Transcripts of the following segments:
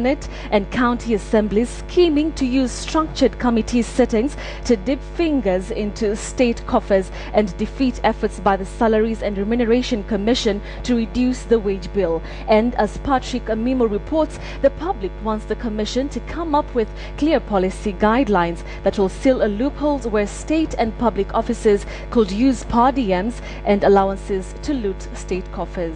Senate and county assemblies scheming to use structured committee sittings to dip fingers into state coffers and defeat efforts by the Salaries and Remuneration Commission to reduce the wage bill. And as Patrick Amimo reports, the public wants the commission to come up with clear policy guidelines that will seal a loopholes where state and public officers could use diems and allowances to loot state coffers.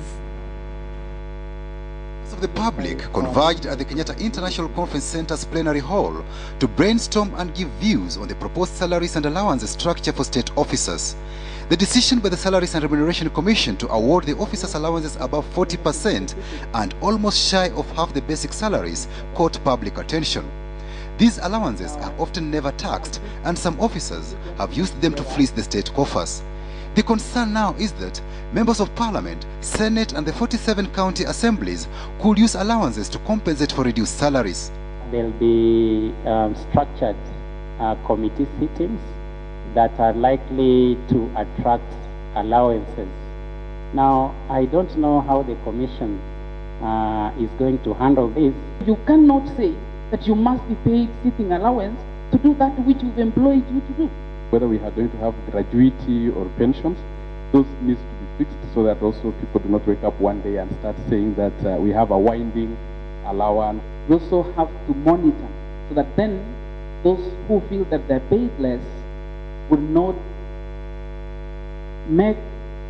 Of the public converged at the Kenyatta International Conference Center's plenary hall to brainstorm and give views on the proposed salaries and allowances structure for state officers. The decision by the Salaries and Remuneration Commission to award the officers' allowances above 40% and almost shy of half the basic salaries caught public attention. These allowances are often never taxed, and some officers have used them to fleece the state coffers. The concern now is that members of parliament, senate and the 47 county assemblies could use allowances to compensate for reduced salaries. There will be structured committee sittings that are likely to attract allowances. Now, I don't know how the commission is going to handle this. You cannot say that you must be paid sitting allowance to do that which we've employed you to do. Whether we are going to have gratuity or pensions, those needs to be fixed so that also people do not wake up one day and start saying that we have a winding allowance. We also have to monitor so that then those who feel that they're paid less will not make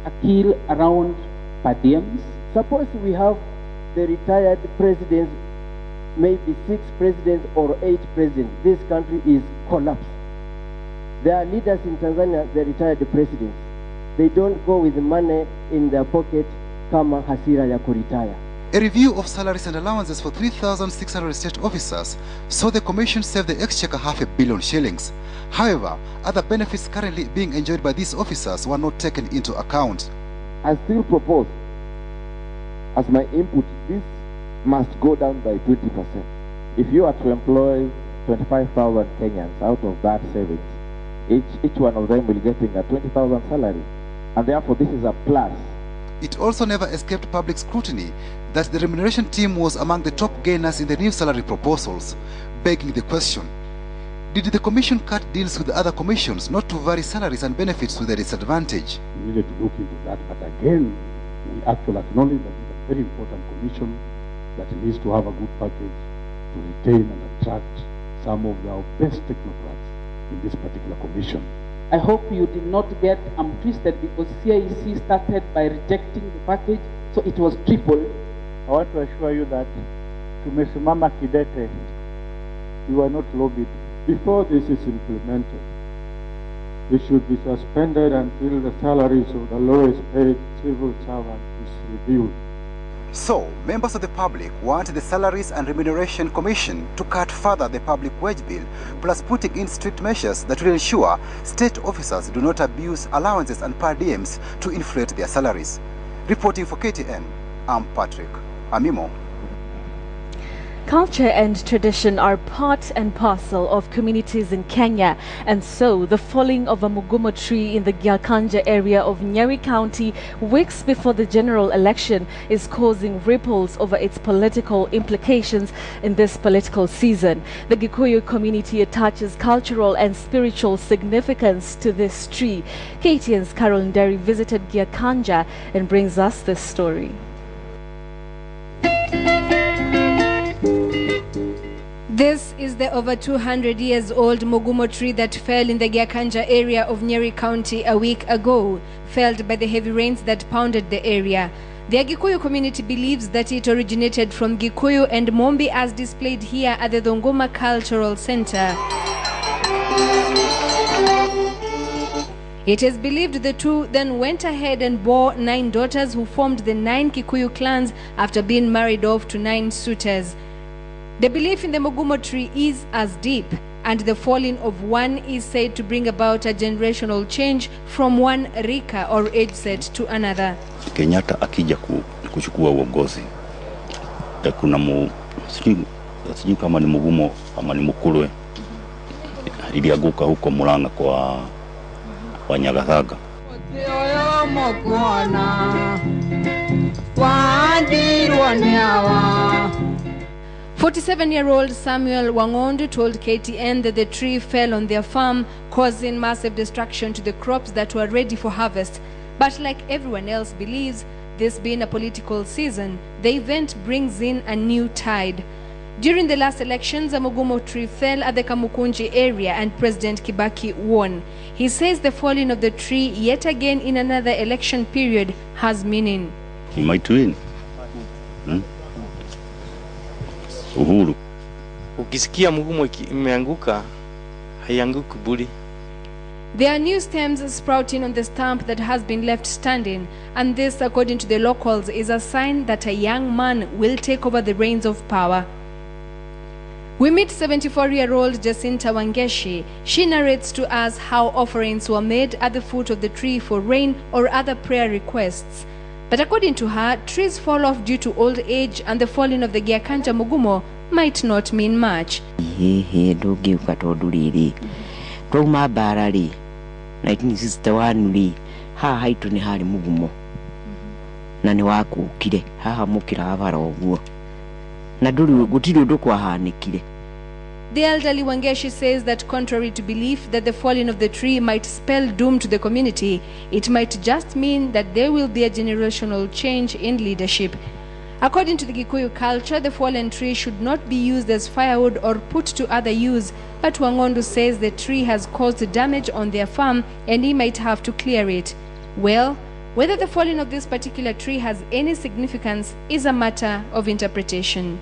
a kill around diems. Suppose we have the retired presidents, maybe 6 presidents or 8 presidents. This country is collapsed. There are leaders in Tanzania, the retired presidents. They don't go with money in their pocket kama hasira ya kuritaya. A review of salaries and allowances for 3,600 state officers saw the commission save the exchequer $500 million. However, other benefits currently being enjoyed by these officers were not taken into account. I still propose, as my input, this must go down by 20%. If you are to employ 25,000 Kenyans out of that savings, each one of them will get a 20,000 salary, and therefore this is a plus. It also never escaped public scrutiny that the remuneration team was among the top gainers in the new salary proposals, begging the question, did the commission cut deals with other commissions not to vary salaries and benefits to their disadvantage? We needed to look into that, but again, we actually acknowledge that it's a very important commission that needs to have a good package to retain and attract some of our best technocrats in this particular commission. I hope you did not get twisted because CIC started by rejecting the package, so it was tripled. I want to assure you that tumesimama kidete, you are not lobbied. Before this is implemented, it should be suspended until the salaries of the lowest paid civil servants is reviewed. So, members of the public want the Salaries and Remuneration Commission to cut further the public wage bill, plus putting in strict measures that will ensure state officers do not abuse allowances and per diems to inflate their salaries. Reporting for KTN, I'm Patrick Amimo. Culture and tradition are part and parcel of communities in Kenya, and so the falling of a mugumo tree in the Gyakanja area of Nyeri County weeks before the general election is causing ripples over its political implications in this political season. The Gikuyu community attaches cultural and spiritual significance to this tree. KTN's Carol Nderi visited Gyakanja and brings us this story. This is the over 200 years old mugumo tree that fell in the Gyakanja area of Nyeri County a week ago, felled by the heavy rains that pounded the area. The Gikuyu community believes that it originated from Gikuyu and Mombi as displayed here at the Dongoma Cultural Center. It is believed the two then went ahead and bore 9 daughters who formed the 9 Kikuyu clans after being married off to 9 suitors. The belief in the mugumo tree is as deep, and the falling of one is said to bring about a generational change from one rika or age set to another. Kenyatta akija kuchukua uongozi, kuna sijui kama ni mugumo ama ni mukulwe, iliaguka huko Murang'a kwa Wanyagathaga. 47-year-old Samuel Wangondu told KTN that the tree fell on their farm, causing massive destruction to the crops that were ready for harvest. But like everyone else believes, this being a political season, the event brings in a new tide. During the last elections, a mugumo tree fell at the Kamukunji area and President Kibaki won. He says the falling of the tree yet again in another election period has meaning. He might win. Uhuru. Ukisikia mugumo imeanguka, haianguki bure. There are new stems sprouting on the stump that has been left standing, and this, according to the locals, is a sign that a young man will take over the reins of power. We meet 74-year-old Jacinta Wangeshi. She narrates to us how offerings were made at the foot of the tree for rain or other prayer requests. But according to her, trees fall off due to old age, and the falling of the Gyakanja Mugumo might not mean much. Twauma barari 1961 ri ha haitu ni hari mugumo na ni wakukire haha mukira abara oguo na nduri gutiri undu kwahanikire. The elderly Wangeshi says that contrary to belief that the falling of the tree might spell doom to the community, it might just mean that there will be a generational change in leadership. According to the Gikuyu culture, the fallen tree should not be used as firewood or put to other use, but Wangondu says the tree has caused damage on their farm and he might have to clear it. Well, whether the falling of this particular tree has any significance is a matter of interpretation.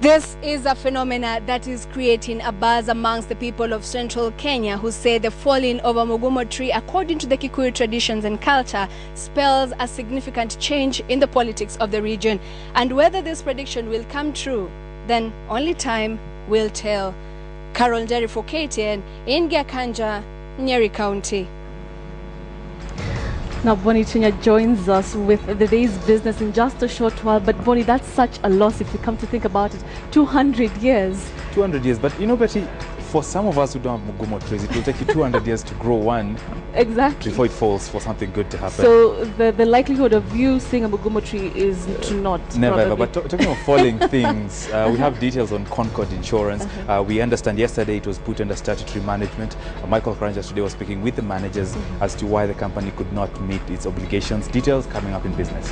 This is a phenomena that is creating a buzz amongst the people of central Kenya, who say the falling of a mugumo tree, according to the Kikuyu traditions and culture, spells a significant change in the politics of the region. And whether this prediction will come true, then only time will tell. Carol Jerry for KTN in Gyakanja, Nyeri County. Now, Bonnie Chinya joins us with the day's business in just a short while. But Bonnie, that's such a loss if you come to think about it. 200 years. 200 years. But you know, Betty, for some of us who don't have mugumo trees, it will take you 200 years to grow one. Exactly. Before it falls for something good to happen. So the likelihood of you seeing a mugumo tree is to not. Never ever. But talking of falling things, we have details on Concord Insurance. We understand yesterday it was put under statutory management. Michael Karanja today was speaking with the managers as to why the company could not meet its obligations. Details coming up in business.